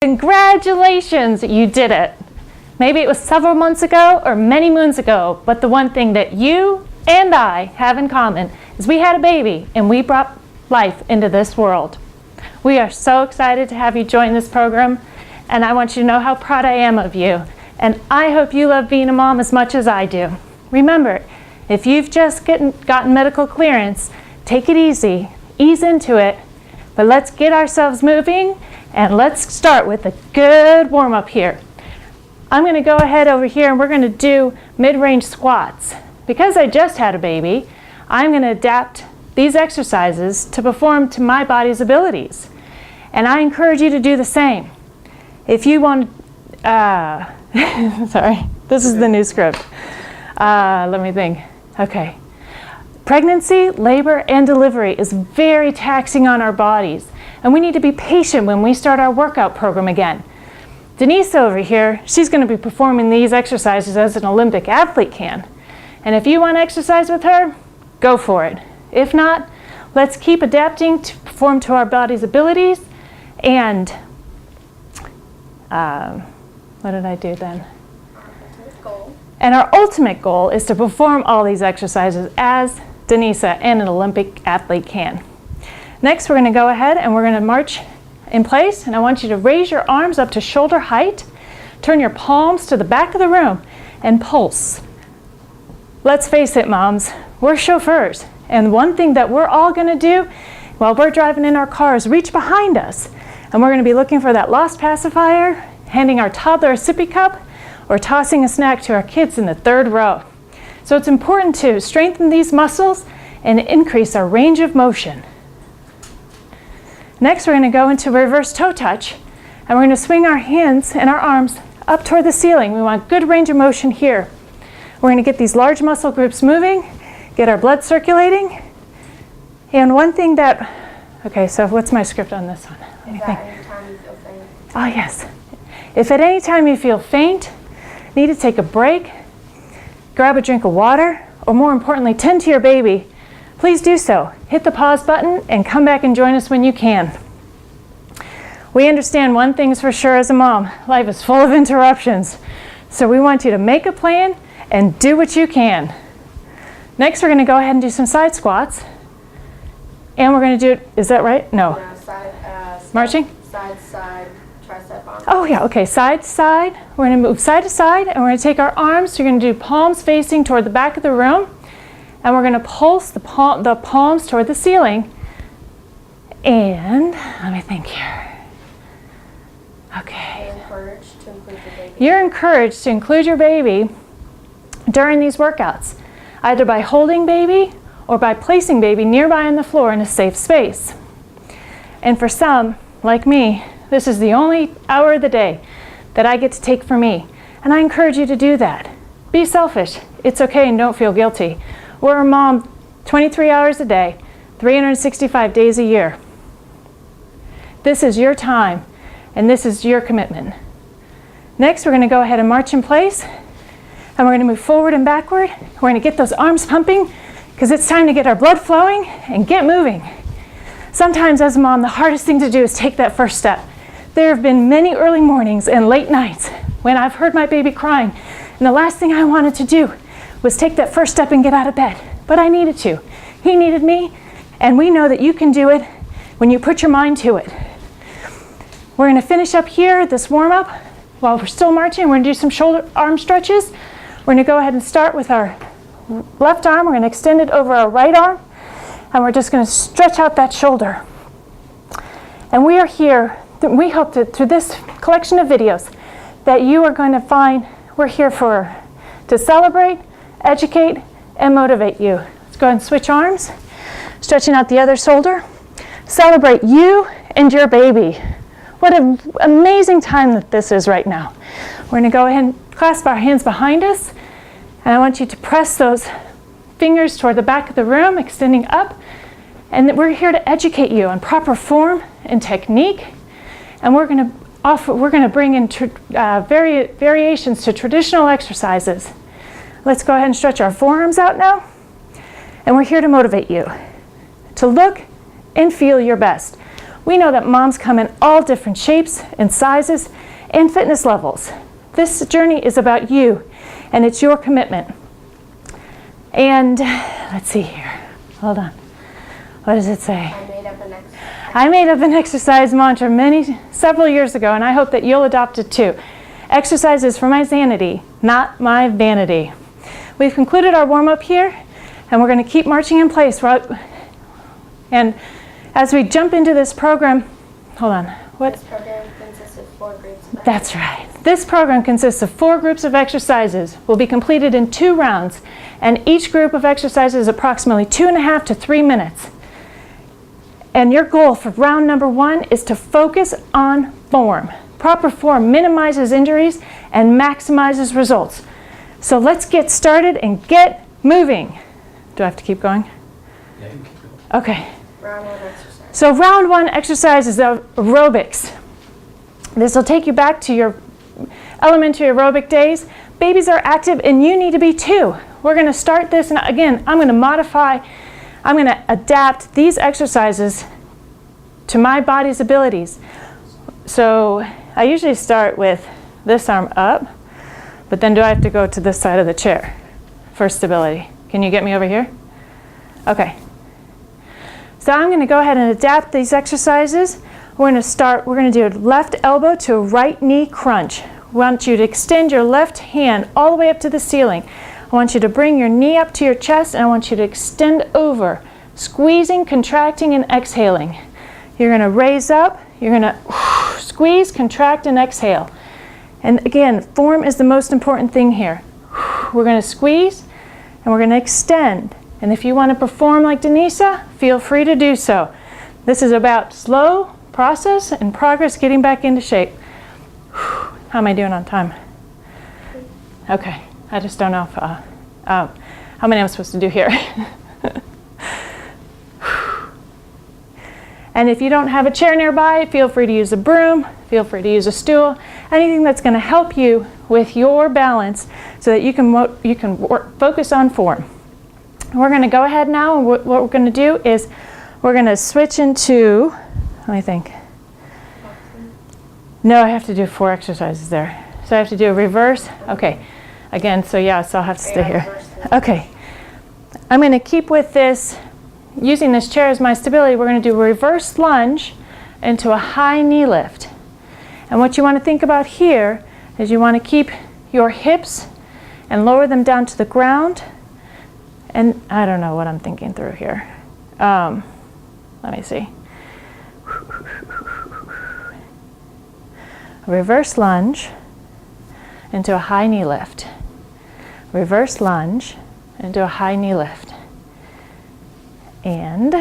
Congratulations, you did it. Maybe it was several months ago or many moons ago, but the one thing that you and I have in common is we had a baby and we brought life into this world. We are so excited to have you join this program, and I want you to know how proud I am of you. And I hope you love being a mom as much as I do. Remember, if you've just gotten medical clearance, take it easy, ease into it, but let's get ourselves moving and let's start with a good warm-up here. I'm going to go ahead over here and we're going to do mid-range squats. Because I just had a baby, I'm going to adapt these exercises to perform to my body's abilities. And I encourage you to do the same. If you want, sorry, this is the new script. Let me think. Okay. Pregnancy, labor, and delivery is very taxing on our bodies. And we need to be patient when we start our workout program again. Denise over here, she's going to be performing these exercises as an Olympic athlete can. And if you want to exercise with her, go for it. If not, let's keep adapting to perform to our body's abilities. And what did I do then? And our ultimate goal is to perform all these exercises as Denise and an Olympic athlete can. Next, we're going to go ahead and we're going to march in place, and I want you to raise your arms up to shoulder height, turn your palms to the back of the room, and pulse. Let's face it, moms, we're chauffeurs, and one thing that we're all going to do while we're driving in our cars, reach behind us, and we're going to be looking for that lost pacifier, handing our toddler a sippy cup, or tossing a snack to our kids in the third row. So it's important to strengthen these muscles and increase our range of motion. Next, we're going to go into reverse toe touch, and we're going to swing our hands and our arms up toward the ceiling. We want good range of motion here. We're going to get these large muscle groups moving, get our blood circulating. And one thing that, okay, so what's my script on this one? Let me think. Anytime you feel faint? Oh, yes. If at any time you feel faint, need to take a break, grab a drink of water, or more importantly, tend to your baby, please do so. Hit the pause button and come back and join us when you can. We understand one thing's for sure as a mom, life is full of interruptions. So we want you to make a plan and do what you can. Next, we're going to go ahead and do some side squats. And we're going to do it, is that right? No. Marching? Side, tricep arm. Oh yeah, okay, side to side. We're going to move side to side, and we're going to take our arms. We're going to do palms facing toward the back of the room. And we're going to pulse the palms toward the ceiling. And let me think here. Okay. You're encouraged to include your baby during these workouts, either by holding baby or by placing baby nearby on the floor in a safe space. And for some, like me, this is the only hour of the day that I get to take for me. And I encourage you to do that. Be selfish. It's okay, and don't feel guilty. We're a mom 23 hours a day, 365 days a year. This is your time, and this is your commitment. Next, we're going to go ahead and march in place, and we're going to move forward and backward. We're going to get those arms pumping, because it's time to get our blood flowing and get moving. Sometimes as a mom, the hardest thing to do is take that first step. There have been many early mornings and late nights when I've heard my baby crying, and the last thing I wanted to do was take that first step and get out of bed. But I needed to. He needed me, and we know that you can do it when you put your mind to it. We're going to finish up here, this warm-up. While we're still marching, we're going to do some shoulder arm stretches. We're going to go ahead and start with our left arm. We're going to extend it over our right arm, and we're just going to stretch out that shoulder. And we are here, we hope that through this collection of videos that you are going to find we're here to celebrate, educate, and motivate you. Let's go ahead and switch arms, stretching out the other shoulder. Celebrate you and your baby. What an amazing time that this is right now. We're going to go ahead and clasp our hands behind us, and I want you to press those fingers toward the back of the room, extending up. And we're here to educate you on proper form and technique, and we're going to bring in variations to traditional exercises. Let's go ahead and stretch our forearms out now. And we're here to motivate you to look and feel your best. We know that moms come in all different shapes and sizes and fitness levels. This journey is about you, and it's your commitment. And let's see here. Hold on. What does it say? I made up an exercise mantra several years ago, and I hope that you'll adopt it too. Exercise is for my sanity, not my vanity. We've concluded our warm-up here, and we're going to keep marching in place. And as we jump into this program, hold on. What? This program consists of 4 groups. That's right. This program consists of 4 groups of exercises. Will be completed in 2 rounds, and each group of exercises is approximately 2.5 to 3 minutes. And your goal for round number 1 is to focus on form. Proper form minimizes injuries and maximizes results. So let's get started and get moving. Do I have to keep going? Yeah, you can keep going. Okay. Round 1 exercise. So round 1 exercise is aerobics. This will take you back to your elementary aerobic days. Babies are active and you need to be too. We're going to start this, and again, I'm going to adapt these exercises to my body's abilities. So I usually start with this arm up, but then do I have to go to this side of the chair for stability? Can you get me over here? Okay. So I'm going to go ahead and adapt these exercises. We're going to do a left elbow to a right knee crunch. I want you to extend your left hand all the way up to the ceiling. I want you to bring your knee up to your chest, and I want you to extend over, squeezing, contracting, and exhaling. You're going to raise up, you're going to squeeze, contract, and exhale. And again, form is the most important thing here. We're going to squeeze, and we're going to extend. And if you want to perform like Denisa, feel free to do so. This is about slow process and progress getting back into shape. How am I doing on time? Okay, I just don't know if, how many I'm supposed to do here. And if you don't have a chair nearby, feel free to use a broom, feel free to use a stool, anything that's going to help you with your balance so that you can focus on form. We're going to go ahead now, and what we're going to do is we're going to switch into, let me think. No, I have to do 4 exercises there. So I have to do a reverse. Okay. Again, so yeah, so I'll have to stay here. Okay. I'm going to keep with this, using this chair as my stability. We're going to do a reverse lunge into a high knee lift. And what you want to think about here is you want to keep your hips and lower them down to the ground. And I don't know what I'm thinking through here. Let me see. Reverse lunge into a high knee lift. Reverse lunge into a high knee lift. And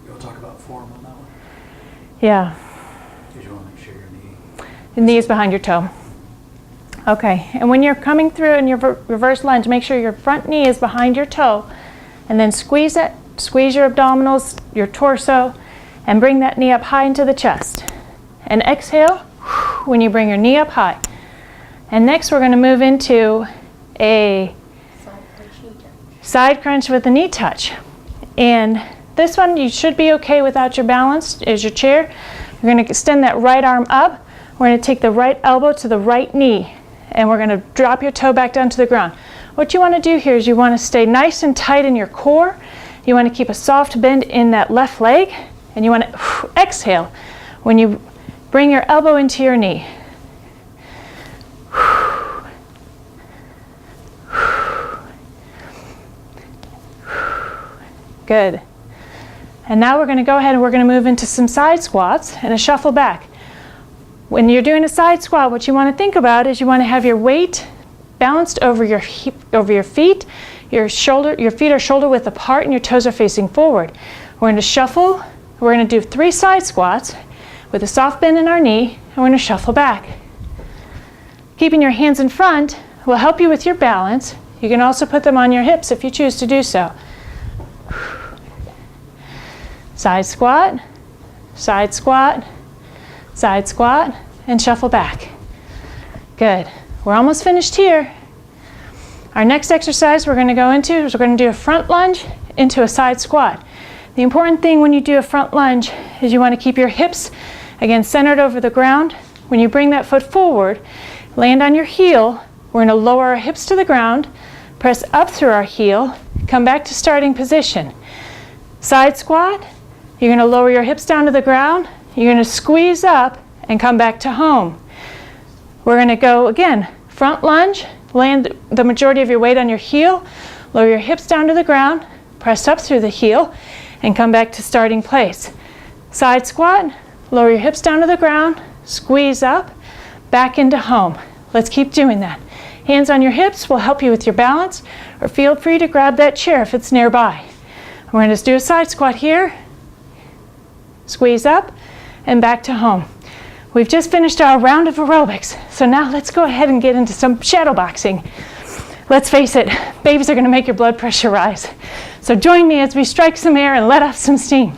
You'll talk about form on that one? yeah, Because you want to make sure your knee... the knee is behind your toe. Okay, and when you're coming through in your reverse lunge, make sure your front knee is behind your toe, and then squeeze it, squeeze your abdominals, your torso, and bring that knee up high into the chest. And exhale when you bring your knee up high. And next we're going to move into a side crunch with a knee touch. And this one you should be okay without your balance, is your chair. You're going to extend that right arm up. We're going to take the right elbow to the right knee, and we're going to drop your toe back down to the ground. What you want to do here is you want to stay nice and tight in your core. You want to keep a soft bend in that left leg, and you want to exhale when you bring your elbow into your knee. Good. And now we're going to go ahead and we're going to move into some side squats and a shuffle back. When you're doing a side squat, what you want to think about is you want to have your weight balanced over your feet. Your feet are shoulder width apart and your toes are facing forward. We're going to shuffle. We're going to do 3 side squats with a soft bend in our knee, and we're going to shuffle back. Keeping your hands in front will help you with your balance. You can also put them on your hips if you choose to do so. Side squat, side squat, side squat, and shuffle back. Good. We're almost finished here. Our next exercise we're going to go into is we're going to do a front lunge into a side squat. The important thing when you do a front lunge is you want to keep your hips, again, centered over the ground. When you bring that foot forward, land on your heel. We're going to lower our hips to the ground, press up through our heel, come back to starting position. Side squat, you're going to lower your hips down to the ground, you're going to squeeze up and come back to home. We're going to go again, front lunge, land the majority of your weight on your heel, lower your hips down to the ground, press up through the heel, and come back to starting place. Side squat, lower your hips down to the ground, squeeze up, back into home. Let's keep doing that. Hands on your hips will help you with your balance, or feel free to grab that chair if it's nearby. We're going to just do a side squat here, squeeze up, and back to home. We've just finished our round of aerobics, so now let's go ahead and get into some shadow boxing. Let's face it, babies are going to make your blood pressure rise. So join me as we strike some air and let off some steam.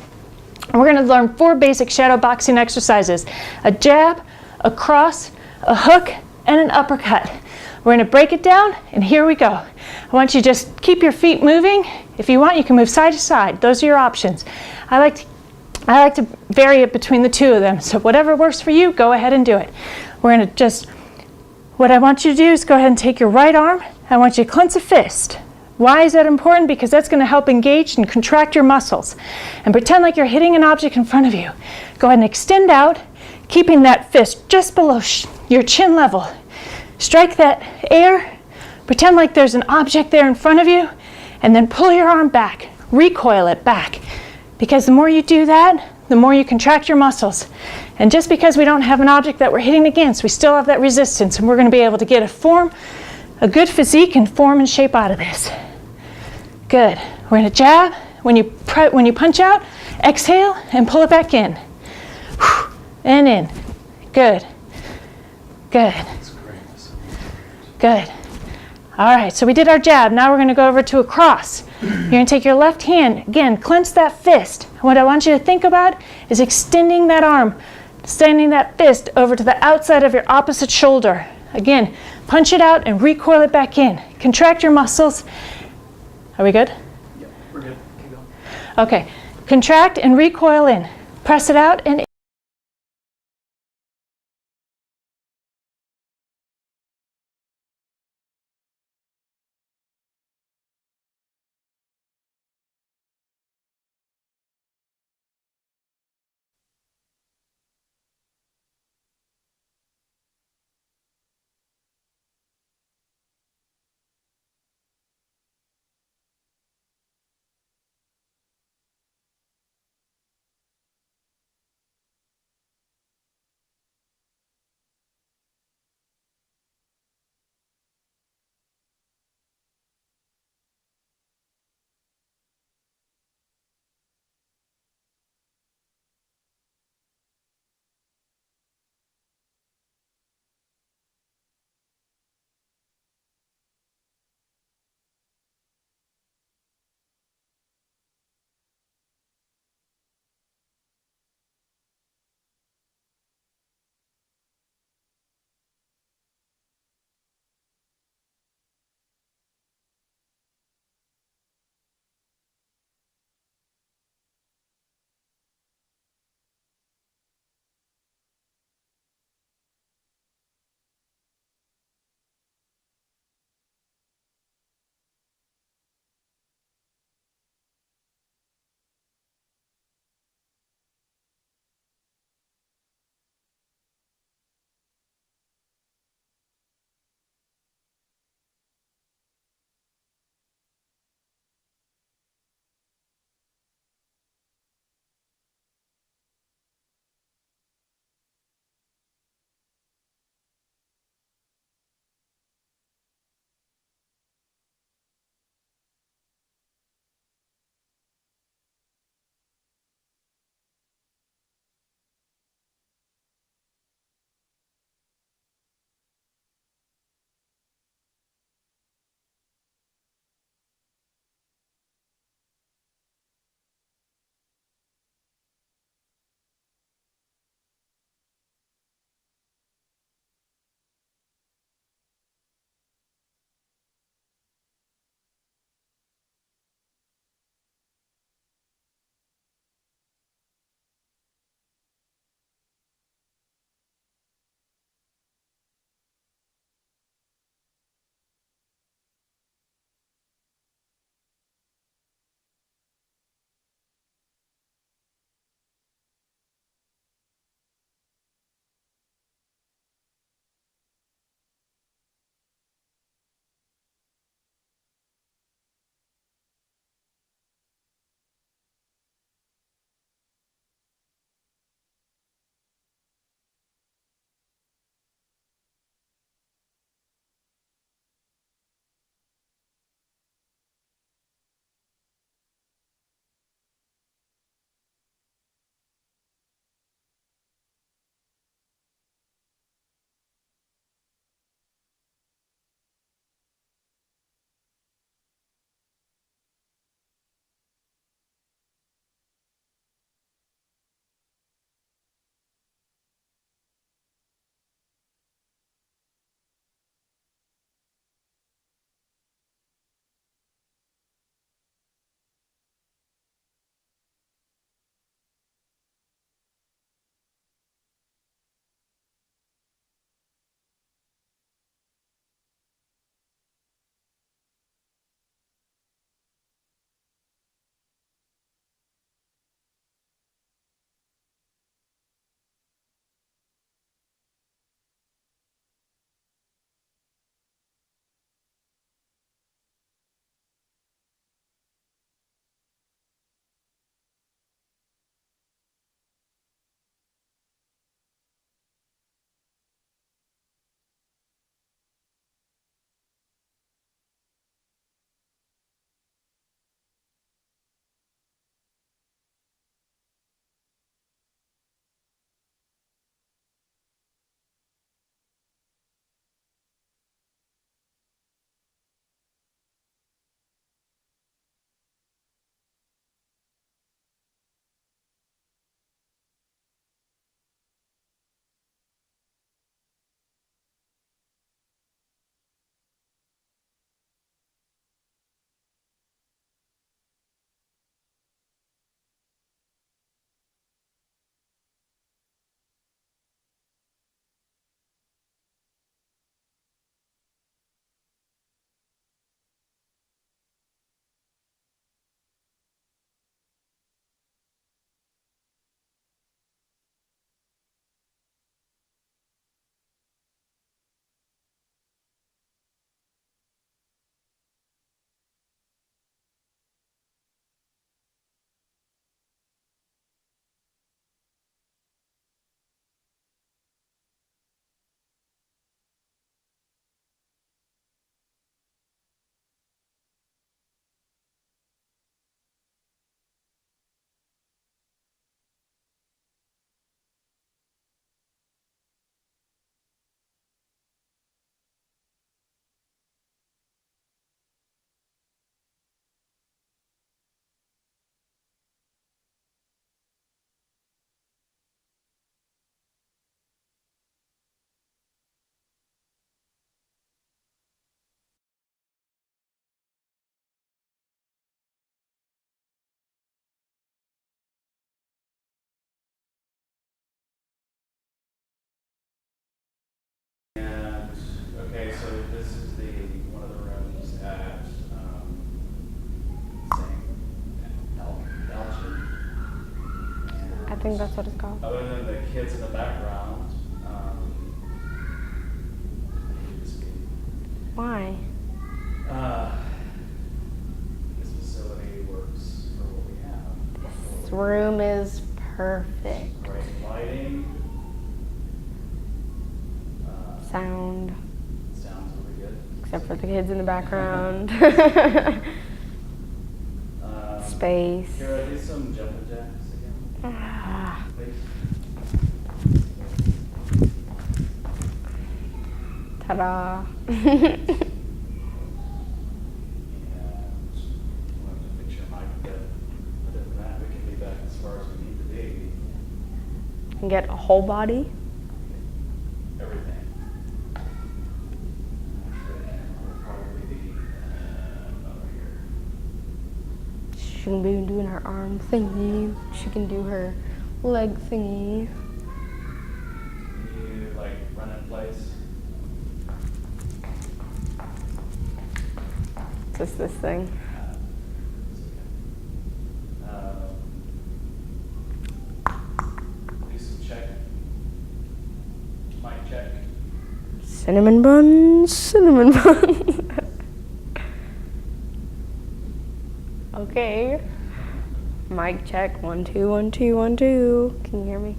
And we're going to learn 4 basic shadow boxing exercises: a jab, a cross, a hook, and an uppercut. We're going to break it down, and here we go. I want you to just keep your feet moving. If you want, you can move side to side. Those are your options. I like to vary it between the two of them, so whatever works for you, go ahead and do it. We're going to just, what I want you to do is go ahead and take your right arm. I want you to clench a fist. Why is that important? Because that's going to help engage and contract your muscles. And pretend like you're hitting an object in front of you. Go ahead and extend out, keeping that fist just below your chin level. Strike that air, pretend like there's an object there in front of you, and then pull your arm back, recoil it back. Because the more you do that, the more you contract your muscles. And just because we don't have an object that we're hitting against, we still have that resistance, and we're going to be able to get a good physique and form and shape out of this. Good. We're going to jab. When you punch out, exhale and pull it back in. And in. Good. Good. Good. All right, so we did our jab. Now we're going to go over to a cross. You're going to take your left hand, again, clench that fist. What I want you to think about is extending that arm, extending that fist over to the outside of your opposite shoulder. Again, punch it out and recoil it back in. Contract your muscles. Are we good? Yep, we're good. Keep going. Okay. Contract and recoil in. Press it out and in. think that's what it's called. Other than the kids in the background, Why? this facility works for what we have. This room is perfect. Bright lighting. Sound, Sounds really good. except for the kids in the background. Space. Kara, do some jumping jacks again, Ah. please. Ta-da. And we'll have to fix your mic a bit. Other than that, we can be back as far as we need to be. And get a whole body. Everything. Actually, we'll probably be over here. She can be doing her arm thingy. She can do her leg thingy. Can you like run in place? Just this thing. Do some check. Mic check. Cinnamon buns, cinnamon buns. Okay. Mic check. 1 2 1 2 1 2. Can you hear me?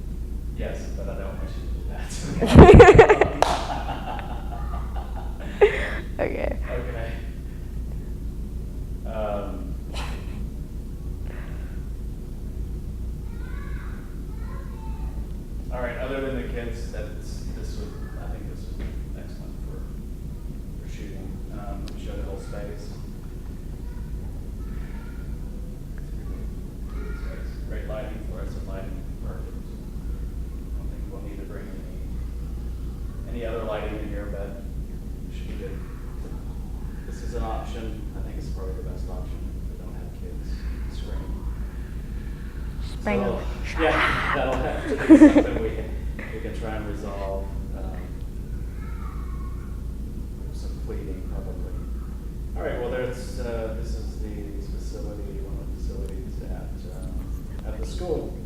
Yes, but I don't want you to do that. Okay. Okay. All right. Other than the kids, I think this would be excellent for shooting. We show the whole space. Great lighting, fluorescent lighting, perfect. I don't think we'll need to bring any other lighting in here, but it should be good. This is an option. I think it's probably the best option if we don't have kids screaming. Bring So, them. yeah, that'll have to be something we can try and resolve. Some pleading probably. All right. Well, this is the facility, one of the facilities at the school.